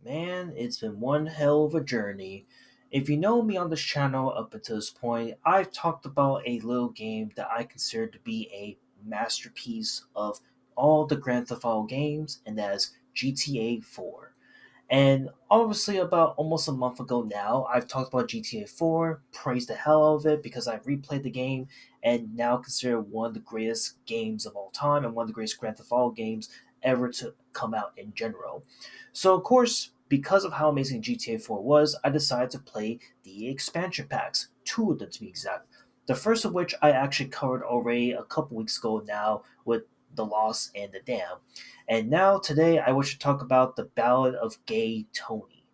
Man, it's been one hell of a journey. If you know me on this channel up until this point, I've talked about a little game that I consider to be a masterpiece of all the Grand Theft Auto games, and that is GTA 4. And obviously, about almost a month ago now, I've talked about GTA 4, praised the hell out of it because I've replayed the game and now consider it one of the greatest games of all time and one of the greatest Grand Theft Auto games ever to come out in general. So, of course, because of how amazing GTA 4 was, I decided to play the expansion packs, two of them to be exact. The first of which I actually covered already a couple weeks ago now with The Lost and the Dam. And now, today, I wish to talk about the Ballad of Gay Tony.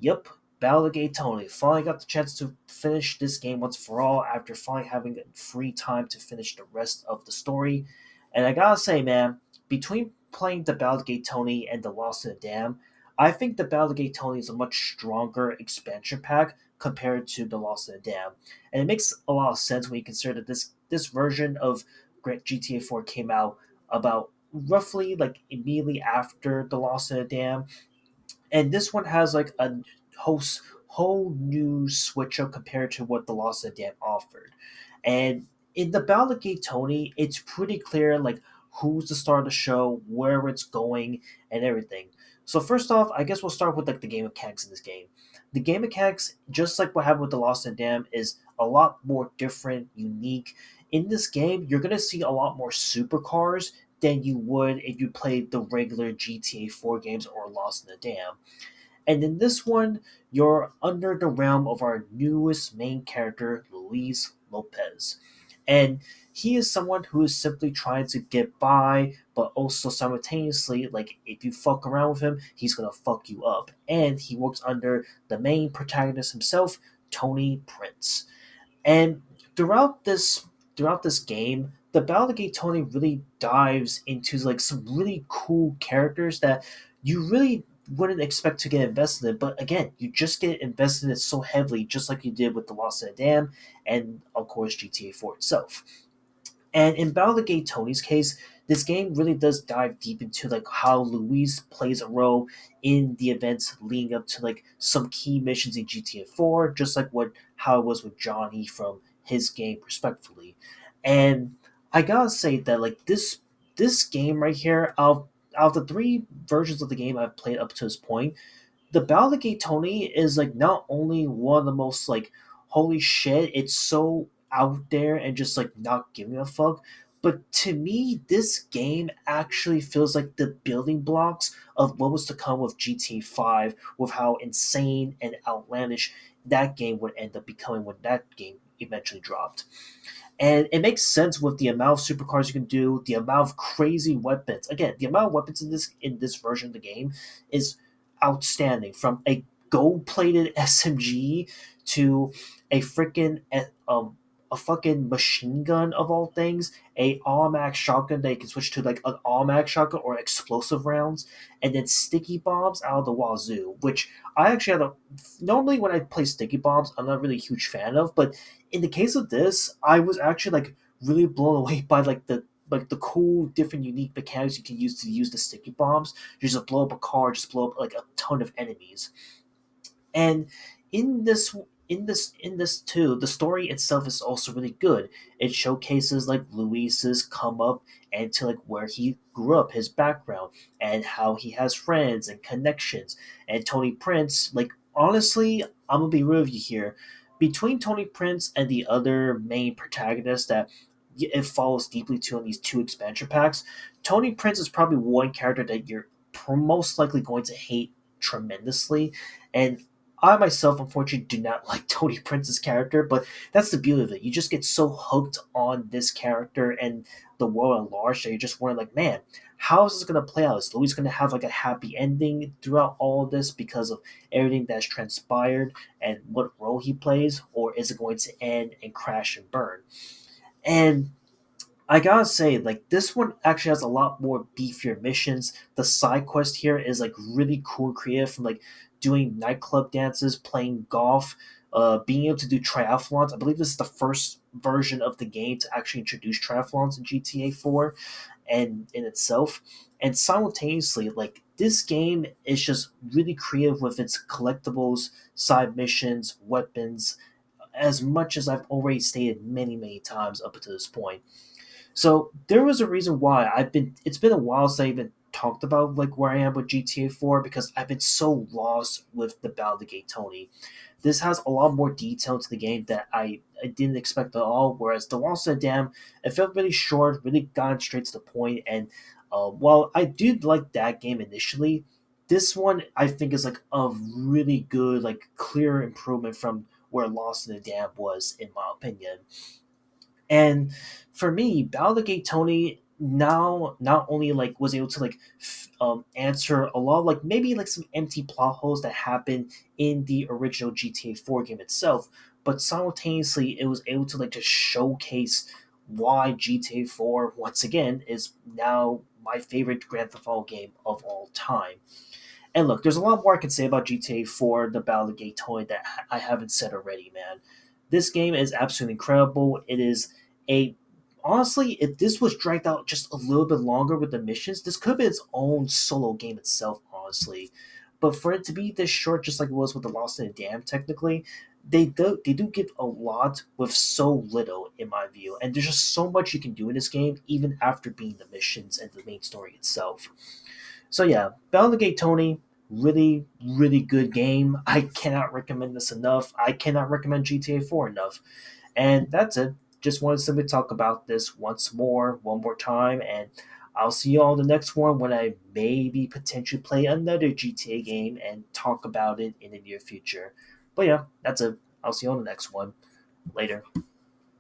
Yup, Ballad of Gay Tony. Finally got the chance to finish this game once for all after finally having free time to finish the rest of the story. And I gotta say, man, between playing the Ballad of Gay Tony and the Lost in the Dam, I think the Ballad of Gay Tony is a much stronger expansion pack compared to the Lost in the Dam. And it makes a lot of sense when you consider that this version of GTA 4 came out about roughly like immediately after the Lost in the Dam, and this one has like a whole whole new switch up compared to what the Lost in the Dam offered. And in the Battle of Gay Tony, it's pretty clear like who's the star of the show, where it's going, and everything. So first off, I guess we'll start with like the game mechanics in this game. The game mechanics, just like what happened with the Lost in the Dam, is a lot more different, unique. In this game, you're gonna see a lot more supercars than you would if you played the regular GTA 4 games or Lost in the Dam. And in this one, you're under the realm of our newest main character, Luis Lopez. And he is someone who is simply trying to get by, but also simultaneously, like, if you fuck around with him, he's gonna fuck you up. And he works under the main protagonist himself, Tony Prince. And throughout this throughout this game, the Ballad of Gay Tony really dives into like some really cool characters that you really wouldn't expect to get invested in. But again, you just get invested in it so heavily, just like you did with The Lost in the Dam and of course GTA 4 itself. And in Ballad of Gay Tony's case, this game really does dive deep into like how Luis plays a role in the events leading up to like some key missions in GTA 4, just like what how it was with Johnny from his game respectfully. And I gotta say that like this game right here, out of the three versions of the game I've played up to this point, the Ballad of Gay Tony is like not only one of the most like holy shit, it's so out there and just like not giving a fuck. But to me, this game actually feels like the building blocks of what was to come with GTA 5, with how insane and outlandish that game would end up becoming when that game eventually dropped. And it makes sense with the amount of supercars you can do, the amount of crazy weapons. Again, the amount of weapons in this version of the game is outstanding. From a gold-plated SMG to a freaking a fucking machine gun of all things, a automatic shotgun that you can switch to like an automatic shotgun or explosive rounds, and then sticky bombs out of the wazoo. Which I actually had a normally when I play sticky bombs, I'm not really a huge fan of, but in the case of this, I was actually like really blown away by like the cool, different, unique mechanics you can use the sticky bombs. You just blow up a car, just blow up like a ton of enemies. And in this in this too, the story itself is also really good. It showcases like Luis's come up and to like where he grew up, his background, and how he has friends and connections. And Tony Prince, like honestly, I'm gonna be real with you here. Between Tony Prince and the other main protagonists that it follows deeply to in these two expansion packs, Tony Prince is probably one character that you're most likely going to hate tremendously. And I myself, unfortunately, do not like Tony Prince's character, but that's the beauty of it. You just get so hooked on this character and the world at large that you're just wondering, like, man, how is this going to play out? Is Louis going to have like a happy ending throughout all of this because of everything that's transpired and what role he plays, or is it going to end and crash and burn? And I gotta say, like this one actually has a lot more beefier missions. The side quest here is like really cool and creative, from like doing nightclub dances, playing golf, being able to do triathlons. I believe this is the first version of the game to actually introduce triathlons in GTA 4. and in itself, and simultaneously, like this game is just really creative with its collectibles, side missions, weapons, as much as I've already stated many times up to this point. So there was a reason why I've been. It's been a while since I even talked about like where I am with GTA 4 because I've been so lost with the Ballad of Tony. This has a lot more detail to the game that I didn't expect at all. Whereas the Lost in the Dam, it felt really short, really got straight to the point. And while I did like that game initially, this one I think is like a really good, like clear improvement from where Lost in the Dam was, in my opinion. And for me, Ballad Tony now not only like was able to like answer a lot of, like maybe like some empty plot holes that happened in the original GTA 4 game itself, but simultaneously it was able to like just showcase why GTA 4 once again is now my favorite Grand Theft Auto game of all time. And look, there's a lot more I can say about GTA 4, the Ballad of Gay Tony, that I haven't said already, man. This game is absolutely incredible. It is a honestly, if this was dragged out just a little bit longer with the missions, this could have been its own solo game itself, honestly. But for it to be this short, just like it was with the Lost in the Dam, technically, they do give a lot with so little, in my view. And there's just so much you can do in this game, even after being the missions and the main story itself. So yeah, Baldur's Tony, really good game. I cannot recommend this enough. I cannot recommend GTA 4 enough. And that's it. Just wanted to simply talk about this once more, one more time, and I'll see you all in the next one when I maybe potentially play another GTA game and talk about it in the near future. But yeah, that's it. I'll see you on the next one. Later.